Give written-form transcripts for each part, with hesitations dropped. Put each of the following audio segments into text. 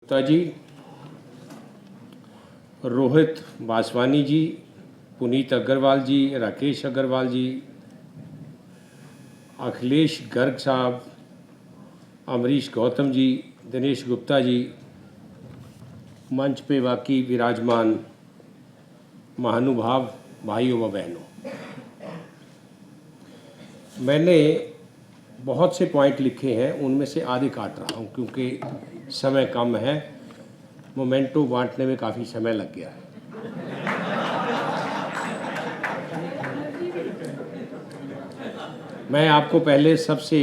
गुप्ता जी, रोहित बासवानी जी, पुनीत अग्रवाल जी, राकेश अग्रवाल जी, अखिलेश गर्ग साहब, अमरीश गौतम जी, दिनेश गुप्ता जी, मंच पे बाकी विराजमान महानुभाव भाइयों व बहनों, मैंने बहुत से पॉइंट लिखे हैं, उनमें से आधे काट रहा हूं क्योंकि समय कम है। मोमेंटो बांटने में काफ़ी समय लग गया है। मैं आपको पहले सबसे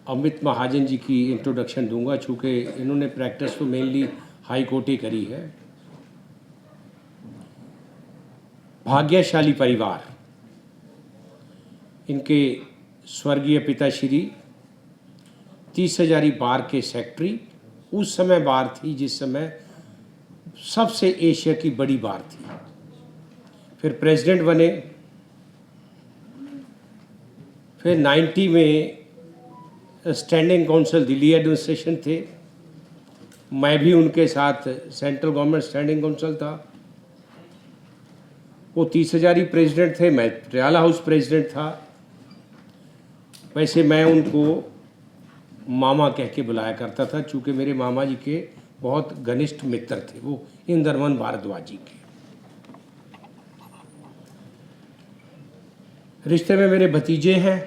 अमित महाजन जी की इंट्रोडक्शन दूंगा, चूँकि इन्होंने प्रैक्टिस तो मेनली हाई कोर्ट ही करी है। भाग्यशाली परिवार, इनके स्वर्गीय पिताश्री 30 हजारी बार के सेक्रेटरी, उस समय बार थी जिस समय सबसे एशिया की बड़ी बार थी। फिर प्रेसिडेंट बने, फिर 90 में स्टैंडिंग काउंसिल दिल्ली एडमिनिस्ट्रेशन थे, मैं भी उनके साथ सेंट्रल गवर्नमेंट स्टैंडिंग काउंसिल था। वो 30 हजारी प्रेसिडेंट थे, मैं पटियाला हाउस प्रेसिडेंट था। वैसे मैं उनको मामा कह के बुलाया करता था, चूँकि मेरे मामा जी के बहुत घनिष्ठ मित्र थे वो, इंद्रवन भारद्वाज जी के। रिश्ते में मेरे भतीजे हैं,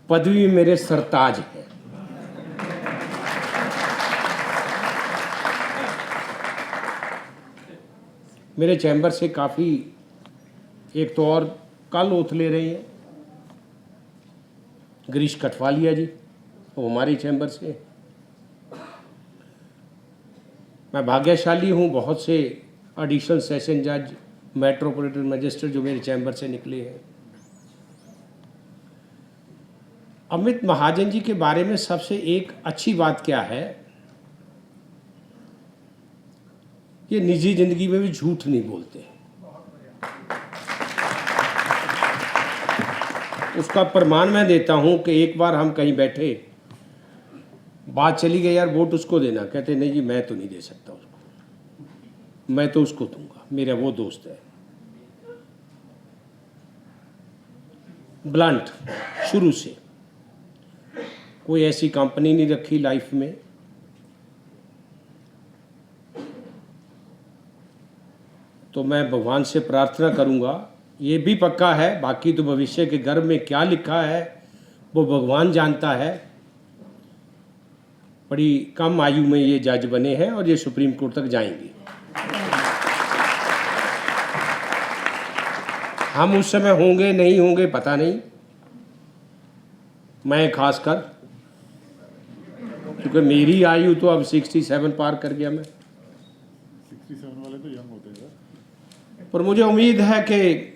पदवी में मेरे सरताज हैं। मेरे चैम्बर से काफ़ी, एक तो और कल ओथ ले रहे हैं गिरीश कठवालिया जी, वो हमारे चैम्बर से। मैं भाग्यशाली हूँ, बहुत से एडिशनल सेशन जज, मेट्रोपॉलिटन मजिस्ट्रेट जो मेरे चैम्बर से निकले हैं। अमित महाजन जी के बारे में सबसे एक अच्छी बात क्या है, ये निजी जिंदगी में भी झूठ नहीं बोलते। उसका प्रमाण मैं देता हूं कि एक बार हम कहीं बैठे, बात चली गई यार वोट उसको देना, कहते नहीं जी मैं तो नहीं दे सकता उसको, मैं तो उसको दूंगा, मेरा वो दोस्त है। ब्लंट, शुरू से कोई ऐसी कंपनी नहीं रखी लाइफ में। तो मैं भगवान से प्रार्थना करूंगा, ये भी पक्का है, बाकी तो भविष्य के गर्भ में क्या लिखा है वो भगवान जानता है। बड़ी कम आयु में ये जज बने हैं और ये सुप्रीम कोर्ट तक जाएंगे। हम उस समय होंगे नहीं होंगे पता नहीं, मैं खासकर, क्योंकि मेरी आयु तो अब 67 पार कर गया मैं। 67 वाले तो यंग होते हैं, पर मुझे उम्मीद है कि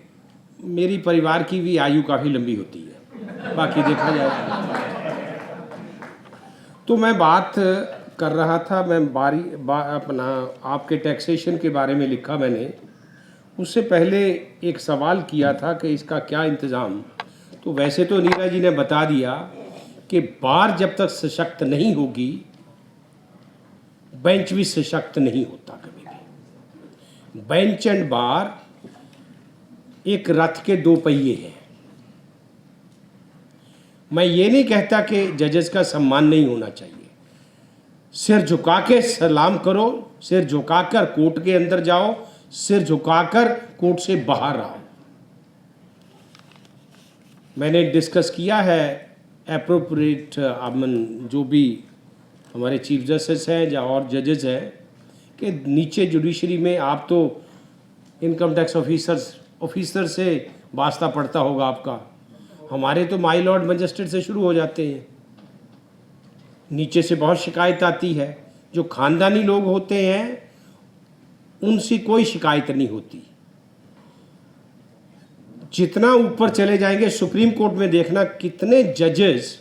मेरी परिवार की भी आयु काफ़ी लंबी होती है, बाकी देखा जाए। तो मैं बात कर रहा था, मैं अपना आपके टैक्सेशन के बारे में लिखा मैंने। उससे पहले एक सवाल किया था कि इसका क्या इंतज़ाम, तो वैसे तो नीरा जी ने बता दिया कि बार जब तक सशक्त नहीं होगी, बेंच भी सशक्त नहीं होता कभी भी। बेंच एंड बार एक रथ के दो पहिए हैं। मैं ये नहीं कहता कि जजेस का सम्मान नहीं होना चाहिए, सिर झुका के सलाम करो, सिर झुकाकर कोर्ट के अंदर जाओ, सिर झुकाकर कोर्ट से बाहर आओ। मैंने डिस्कस किया है एप्रोप्रिएट जो भी हमारे चीफ जस्टिस हैं या और जजेस हैं, कि नीचे जुडिशरी में आप तो इनकम टैक्स ऑफिसर से वास्ता पड़ता होगा आपका, हमारे तो माई लॉर्ड मजिस्ट्रेट से शुरू हो जाते हैं। नीचे से बहुत शिकायत आती है, जो खानदानी लोग होते हैं उनसे कोई शिकायत नहीं होती। जितना ऊपर चले जाएंगे सुप्रीम कोर्ट में देखना कितने जजेस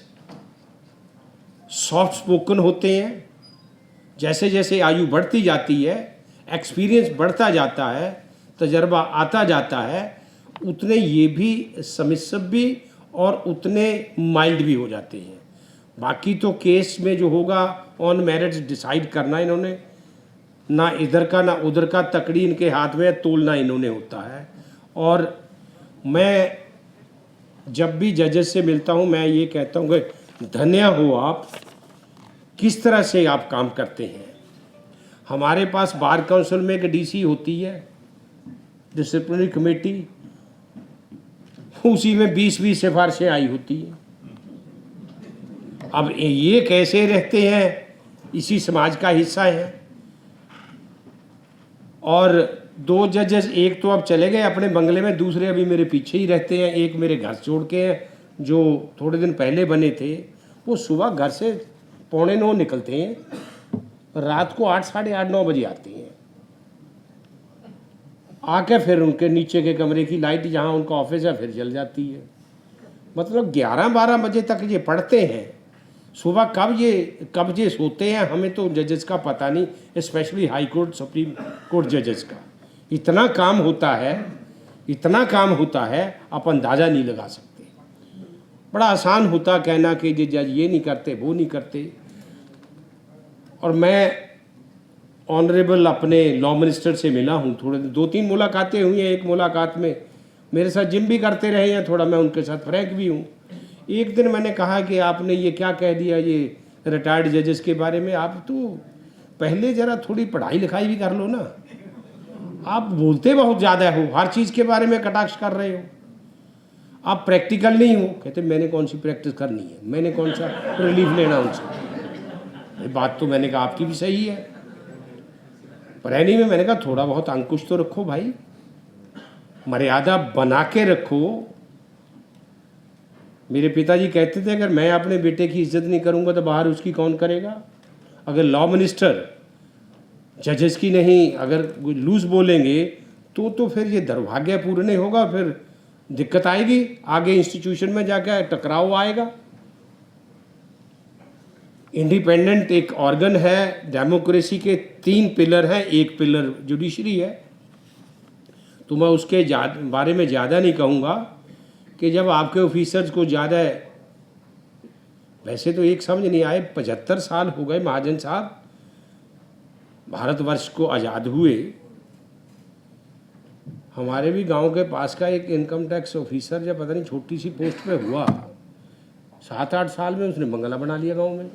सॉफ्ट स्पोकन होते हैं। जैसे जैसे आयु बढ़ती जाती है, एक्सपीरियंस बढ़ता जाता है, तजर्बा आता जाता है, उतने ये भी सबमिसिव भी और उतने माइल्ड भी हो जाते हैं। बाकी तो केस में जो होगा ऑन मेरिट्स डिसाइड करना इन्होंने, ना इधर का ना उधर का, तकड़ी इनके हाथ में है, तोलना इन्होंने होता है। और मैं जब भी जजेस से मिलता हूँ मैं ये कहता हूँ कि धन्य हो आप, किस तरह से आप काम करते हैं। हमारे पास बार काउंसिल में एक डीसी होती है, डिसिप्लिनरी कमेटी, उसी में 20-20 सिफारिशें आई होती हैं। अब ये कैसे रहते हैं, इसी समाज का हिस्सा है। और 2 जजेस, एक तो अब चले गए अपने बंगले में, दूसरे अभी मेरे पीछे ही रहते हैं। एक मेरे घर छोड़ के हैं जो थोड़े दिन पहले बने थे, वो सुबह घर से 8:45 निकलते हैं, रात को 8, साढ़े 8, 9 बजे आते हैं। आके फिर उनके नीचे के कमरे की लाइट जहाँ उनका ऑफिस है फिर जल जाती है। मतलब 11-12 बजे तक ये पढ़ते हैं। सुबह कब ये सोते हैं हमें तो जजेस का पता नहीं, specially high court, supreme court जजेस का। इतना काम होता है आप अंदाज़ा नहीं लगा सकते। बड़ा आसान होता कहना कि ये जज ये नहीं करते, वो नहीं करते। और मैं ऑनरेबल अपने लॉ मिनिस्टर से मिला हूँ, थोड़े 2-3 मुलाकातें हुई हैं। एक मुलाकात में मेरे साथ जिम भी करते रहे हैं, थोड़ा मैं उनके साथ फ्रैंक भी हूँ। एक दिन मैंने कहा कि आपने ये क्या कह दिया ये रिटायर्ड जजेस के बारे में, आप तो पहले ज़रा थोड़ी पढ़ाई लिखाई भी कर लो ना, आप बोलते बहुत ज़्यादा हो, हर चीज़ के बारे में कटाक्ष कर रहे हो, आप प्रैक्टिकल नहीं हो। कहते मैंने कौन सी प्रैक्टिस करनी है, मैंने कौन सा रिलीफ लेना उनसे। बात तो मैंने कहा आपकी भी सही है, पर एनी में मैंने कहा थोड़ा बहुत अंकुश तो रखो भाई, मर्यादा बना के रखो। मेरे पिताजी कहते थे अगर मैं अपने बेटे की इज्जत नहीं करूंगा तो बाहर उसकी कौन करेगा। अगर लॉ मिनिस्टर जजेस की नहीं अगर लूज बोलेंगे तो फिर ये दुर्भाग्य पूर्ण नहीं होगा, फिर दिक्कत आएगी, आगे इंस्टीट्यूशन में जाकर टकराव आएगा। इंडिपेंडेंट एक ऑर्गन है, डेमोक्रेसी के 3 पिलर हैं, एक पिलर जुडिशरी है। तो मैं उसके बारे में ज़्यादा नहीं कहूँगा कि जब आपके ऑफिसर्स को ज़्यादा, वैसे तो एक समझ नहीं आए, 75 साल हो गए महाजन साहब भारतवर्ष को आज़ाद हुए। हमारे भी गांव के पास का एक इनकम टैक्स ऑफिसर जब पता नहीं छोटी सी पोस्ट पे हुआ, 7-8 साल में उसने बंगला बना लिया गांव में।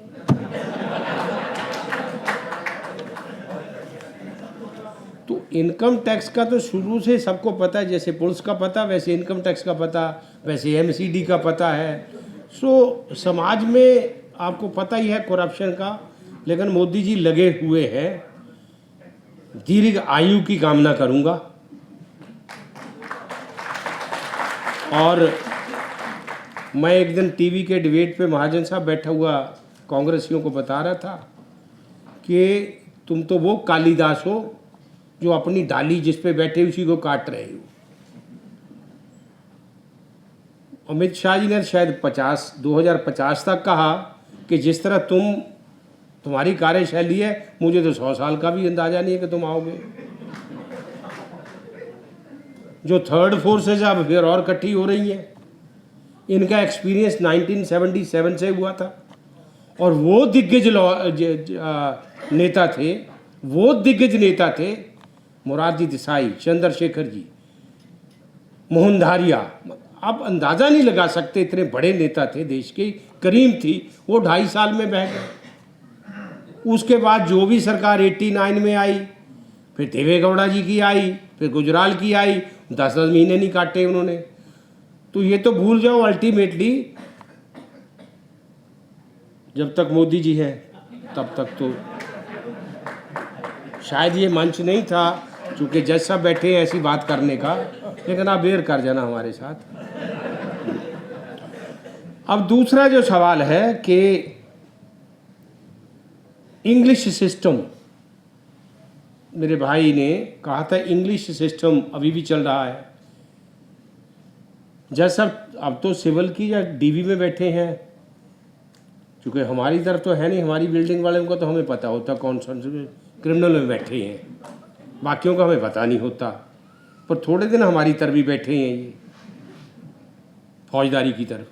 तो इनकम टैक्स का तो शुरू से सबको पता है, जैसे पुलिस का पता वैसे इनकम टैक्स का पता, वैसे एमसीडी का पता है। सो समाज में आपको पता ही है करप्शन का, लेकिन मोदी जी लगे हुए हैं। दीर्घ आयु की कामना करूंगा। और मैं एक दिन टीवी के डिबेट पे महाजन साहब बैठा हुआ कांग्रेसियों को बता रहा था कि तुम तो वो कालिदास हो जो अपनी डाली जिस पे बैठे उसी को काट रहे हो। अमित शाह जी ने शायद 2050 तक कहा कि जिस तरह तुम्हारी कार्यशैली है, मुझे तो 100 साल का भी अंदाजा नहीं है कि तुम आओगे। जो थर्ड फोर्सेज अब फिर और इकट्ठी हो रही हैं, इनका एक्सपीरियंस 1977 से हुआ था। और वो दिग्गज नेता थे मोरारजी देसाई, चंद्रशेखर जी, मोहनधारिया। आप अंदाज़ा नहीं लगा सकते, इतने बड़े नेता थे, देश की करीम थी, वो 2.5 साल में बह गए। उसके बाद जो भी सरकार 89 में आई, फिर देवेगौड़ा जी की आई, फिर गुजराल की आई, 10-10 महीने नहीं काटे उन्होंने। तो ये तो भूल जाओ, अल्टीमेटली जब तक मोदी जी हैं तब तक तो शायद ये मंच नहीं था, चूँकि जज साहब बैठे हैं ऐसी बात करने का, लेकिन आप बेर कर जाना हमारे साथ। अब दूसरा जो सवाल है कि इंग्लिश सिस्टम, मेरे भाई ने कहा था इंग्लिश सिस्टम अभी भी चल रहा है। जज साहब अब तो सिविल की या डीवी में बैठे हैं, क्योंकि हमारी तरफ तो है नहीं, हमारी बिल्डिंग वाले को तो हमें पता होता कौन सा क्रिमिनल में बैठे हैं, बाकियों का हमें पता नहीं होता। पर थोड़े दिन हमारी तरफ भी बैठे हैं ये फौजदारी की तरफ।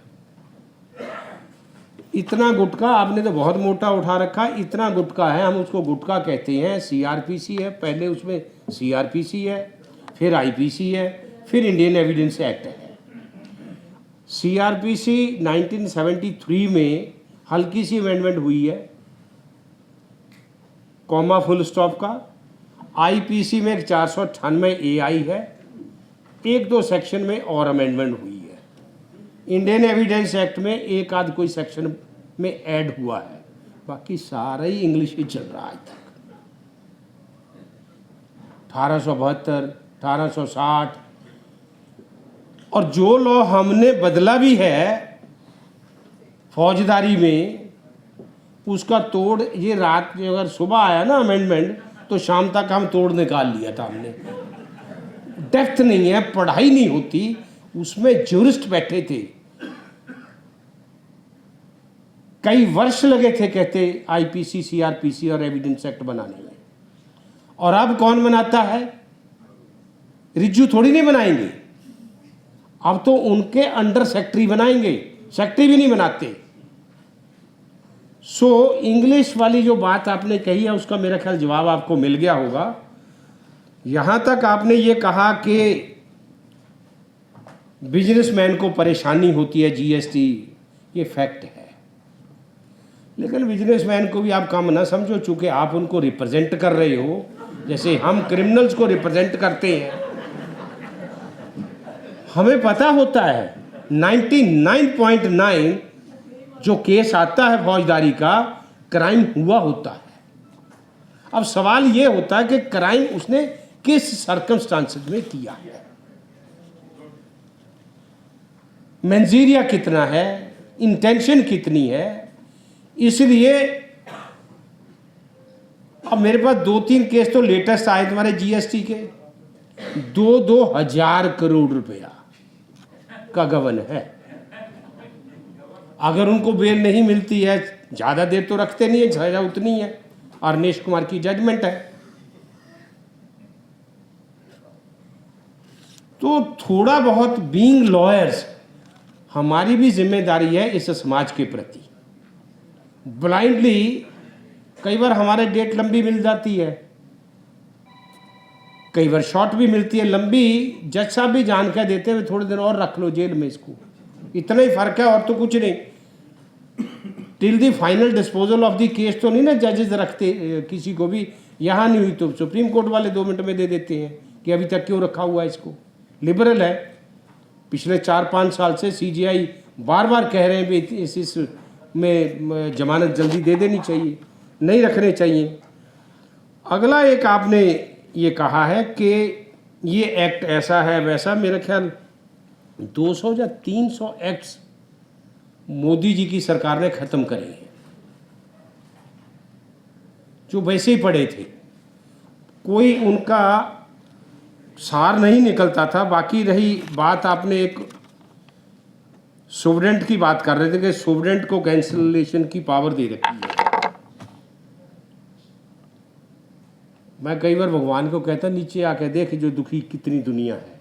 इतना गुटका आपने तो बहुत मोटा उठा रखा, इतना गुटका है, हम उसको गुटका कहते हैं। सीआरपीसी है, पहले उसमें सीआरपीसी है, फिर आईपीसी है, फिर इंडियन एविडेंस एक्ट है। सीआरपीसी 1973 में हल्की सी अमेंडमेंट हुई है, कॉमा फुल स्टॉप का। आईपीसी में 498 ए आई है, एक दो सेक्शन में और अमेंडमेंट हुई है। इंडियन एविडेंस एक्ट में एक आध कोई सेक्शन में ऐड हुआ है, बाकी सारा ही इंग्लिश ही चल रहा है आज तक। 1872, 1860, और जो लॉ हमने बदला भी है फौजदारी में, उसका तोड़ ये रात में अगर सुबह आया ना अमेंडमेंट, तो शाम तक हम तोड़ निकाल लिया था हमने। डेप्थ नहीं है, पढ़ाई नहीं होती उसमें, ज्यूरिस्ट बैठे थे, कई वर्ष लगे थे कहते आईपीसी, सीआरपीसी और एविडेंस एक्ट बनाने में। और अब कौन बनाता है? रिज्जू थोड़ी नहीं बनाएंगे, अब तो उनके अंडर सेक्रेटरी बनाएंगे, सेक्रेटरी भी नहीं बनाते। सो इंग्लिश वाली जो बात आपने कही है उसका मेरा ख्याल जवाब आपको मिल गया होगा। यहां तक आपने ये कहा कि बिजनेसमैन को परेशानी होती है जीएसटी, ये फैक्ट है, लेकिन बिजनेसमैन को भी आप कम ना समझो, चूंकि आप उनको रिप्रेजेंट कर रहे हो, जैसे हम क्रिमिनल्स को रिप्रेजेंट करते हैं। हमें पता होता है 99.9 जो केस आता है फौजदारी का, क्राइम हुआ होता है। अब सवाल ये होता है कि क्राइम उसने किस सर्कमस्टांसेस में किया है, मेंजीरिया कितना है, इंटेंशन कितनी है। इसलिए अब मेरे पास 2-3 केस तो लेटेस्ट आए तुम्हारे जीएसटी के, 2-2 हजार करोड़ रुपया का गबन है। अगर उनको बेल नहीं मिलती है, ज़्यादा देर तो रखते नहीं है, सजा उतनी है। अरनेश कुमार की जजमेंट है। तो थोड़ा बहुत बीइंग लॉयर्स हमारी भी जिम्मेदारी है इस समाज के प्रति। ब्लाइंडली कई बार हमारे डेट लंबी मिल जाती है, कई बार शॉर्ट भी मिलती है। लंबी जज साहब भी जान के देते हैं थोड़े दिन और रख लो जेल में इसको, इतना ही फर्क है और तो कुछ नहीं। Till the final disposal of the case तो नहीं ना जजेस रखते किसी को भी। यहाँ नहीं हुई तो सुप्रीम कोर्ट वाले 2 मिनट में दे देते हैं कि अभी तक क्यों रखा हुआ है इसको। लिबरल है। पिछले 4-5 साल से सीजीआई बार बार कह रहे हैं भी इस में जमानत जल्दी दे देनी चाहिए, नहीं रखने चाहिए। अगला एक आपने ये कहा है कि ये एक्ट ऐसा है वैसा। मेरा ख्याल 200 या 300 एक्ट्स मोदी जी की सरकार ने ख़त्म करे हैं, जो वैसे ही पड़े थे, कोई उनका सार नहीं निकलता था। बाकी रही बात, आपने एक सोवरेंट की बात कर रहे थे कि सोवरेंट को कैंसिलेशन की पावर दे रखी है। मैं कई बार भगवान को कहता नीचे आके देख जो दुखी कितनी दुनिया है।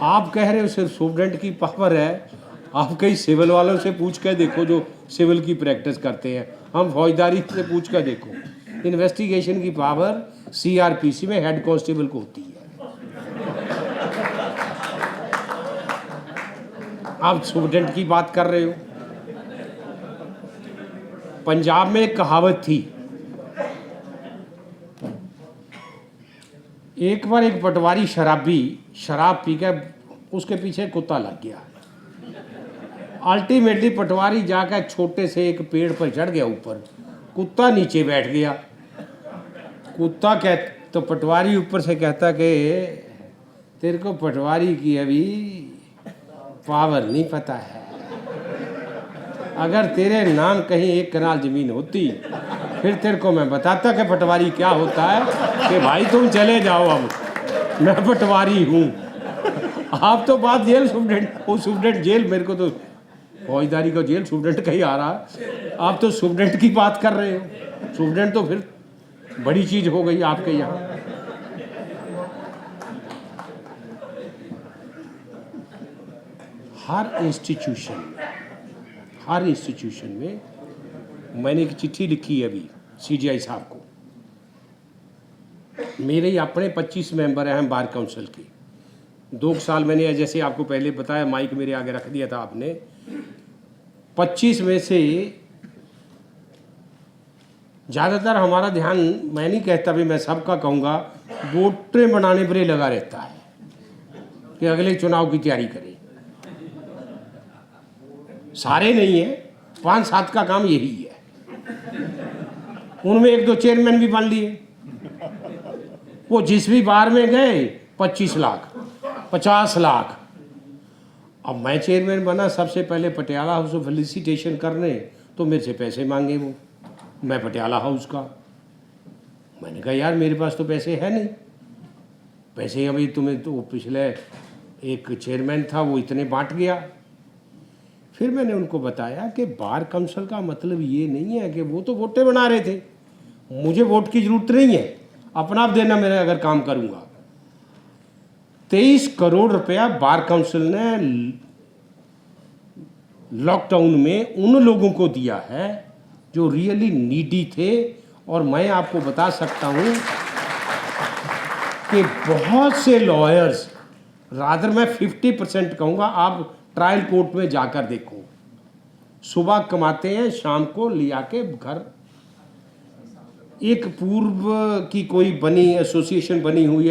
आप कह रहे हो सिर्फ सोवरेंट की पावर है, आप कई सिविल वालों से पूछ कर देखो जो सिविल की प्रैक्टिस करते हैं, हम फौजदारी से पूछ कर देखो। इन्वेस्टिगेशन की पावर सीआरपीसी में हेड कांस्टेबल को होती है। आप सोवरेंट की बात कर रहे हो। पंजाब में एक कहावत थी, एक बार एक पटवारी शराबी शराब पी कर उसके पीछे कुत्ता लग गया। अल्टीमेटली पटवारी जाकर छोटे से एक पेड़ पर चढ़ गया ऊपर, कुत्ता नीचे बैठ गया। कुत्ता तो पटवारी ऊपर से कहता कि तेरे को पटवारी की अभी पावर नहीं पता है, अगर तेरे नाम कहीं 1 कनाल जमीन होती फिर तेरे को मैं बताता कि पटवारी क्या होता है, कि भाई तुम चले जाओ, अब मैं पटवारी हूँ। आप तो बात जेल सुप्रेंट, वो सुप्रेंट जेल, मेरे को तो फौजदारी का जेल सुप्रेंट कहीं आ रहा है, आप तो सुप्रेंट की बात कर रहे हो। सुप्रेंट तो फिर बड़ी चीज़ हो गई आपके यहाँ। हर इंस्टीट्यूशन, हर इंस्टीट्यूशन में। मैंने एक चिट्ठी लिखी है अभी CGI साहब को। मेरे ही अपने 25 मेंबर हैं बार काउंसिल के। 2 साल मैंने, जैसे आपको पहले बताया, माइक मेरे आगे रख दिया था आपने, 25 में से ज़्यादातर हमारा ध्यान, मैं नहीं कहता भी, मैं सबका कहूँगा, वोटें बनाने पर ही लगा रहता है कि अगले चुनाव की तैयारी करें। सारे नहीं है, 5-7 का काम यही है। उनमें 1-2 चेयरमैन भी बन लिए। वो जिस भी बार में गए 25 लाख 50 लाख। अब मैं चेयरमैन बना, सबसे पहले पटियाला हाउस को फेलिसिटेशन करने, तो मेरे से पैसे मांगे वो। मैं पटियाला हाउस का, मैंने कहा यार मेरे पास तो पैसे है नहीं, पैसे अभी तुम्हें तो पिछले एक चेयरमैन था वो इतने बांट गया। फिर मैंने उनको बताया कि बार काउंसिल का मतलब ये नहीं है कि वो तो वोटें बना रहे थे, मुझे वोट की जरूरत नहीं है, अपना आप देना मैंने अगर काम करूंगा। 23 करोड़ रुपया बार काउंसिल ने लॉकडाउन में उन लोगों को दिया है जो रियली नीडी थे। और मैं आपको बता सकता हूं कि बहुत से लॉयर्स, रादर मैं 50% कहूँगा, आप ट्रायल कोर्ट में जाकर देखो, सुबह कमाते हैं, शाम को लिया के घर। एक पूर्व की कोई बनी एसोसिएशन बनी हुई है